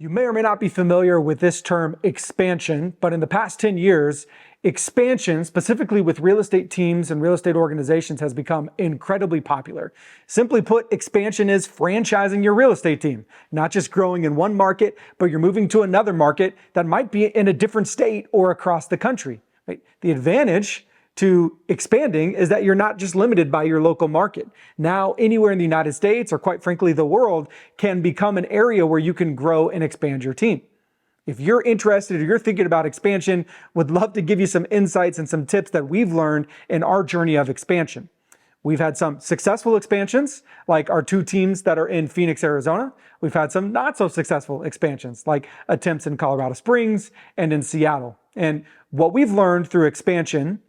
You may or may not be familiar with this term expansion, but in the past 10 years, expansion, specifically with real estate teams and real estate organizations, has become incredibly popular. Simply put, expansion is franchising your real estate team, not just growing in one market, but you're moving to another market that might be in a different state or across the country. Right? The advantage to expanding is that you're not just limited by your local market. Now, anywhere in the United States, or quite frankly, the world, can become an area where you can grow and expand your team. If you're interested or you're thinking about expansion, would love to give you some insights and some tips that we've learned in our journey of expansion. We've had some successful expansions, like our two teams that are in Phoenix, Arizona. We've had some not so successful expansions, like attempts in Colorado Springs and in Seattle. And what we've learned through expansion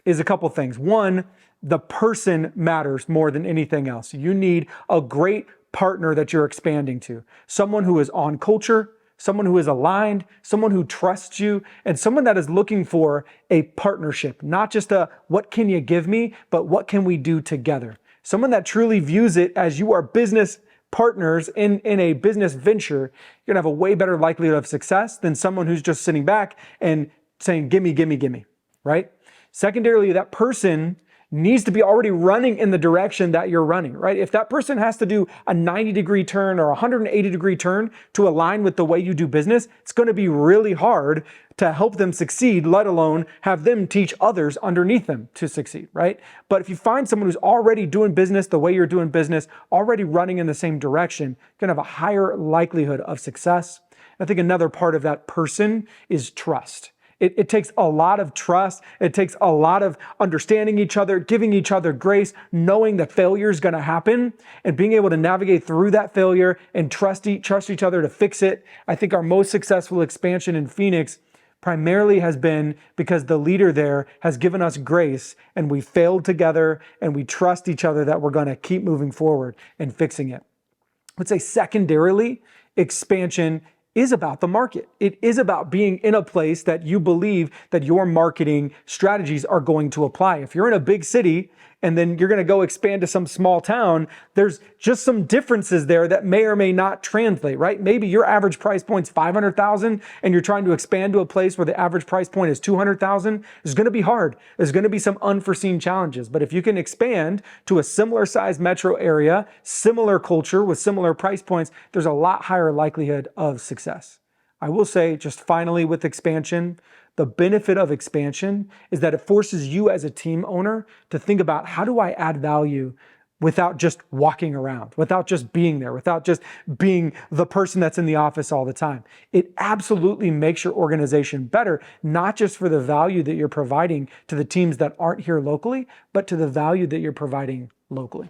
is a couple things. One, the person matters more than anything else. You need a great partner that you're expanding to. Someone who is on culture, someone who is aligned, someone who trusts you, and someone that is looking for a partnership, not just a what can you give me, but what can we do together? Someone that truly views it as you are business partners in a business venture. You're gonna have a way better likelihood of success than someone who's just sitting back and saying, gimme, gimme, gimme, right? Secondarily, that person needs to be already running in the direction that you're running, right? If that person has to do a 90-degree turn or a 180-degree turn to align with the way you do business, it's going to be really hard to help them succeed, let alone have them teach others underneath them to succeed, right? But if you find someone who's already doing business the way you're doing business, already running in the same direction, you're going to have a higher likelihood of success. I think another part of that person is trust. It takes a lot of trust. It takes a lot of understanding each other, giving each other grace, knowing that failure is going to happen, and being able to navigate through that failure and trust each other to fix it. I think our most successful expansion in Phoenix primarily has been because the leader there has given us grace, and we failed together, and we trust each other that we're going to keep moving forward and fixing it. I would say secondarily, expansion is about the market. It is about being in a place that you believe that your marketing strategies are going to apply. If you're in a big city and then you're going to go expand to some small town, there's just some differences there that may or may not translate, right? Maybe your average price point's $500,000 and you're trying to expand to a place where the average price point is $200,000. It's going to be hard. There's going to be some unforeseen challenges. But if you can expand to a similar size metro area, similar culture with similar price points, there's a lot higher likelihood of success. I will say, just finally with expansion, the benefit of expansion is that it forces you as a team owner to think about, how do I add value without just walking around, without just being there, without just being the person that's in the office all the time. It absolutely makes your organization better, not just for the value that you're providing to the teams that aren't here locally, but to the value that you're providing locally.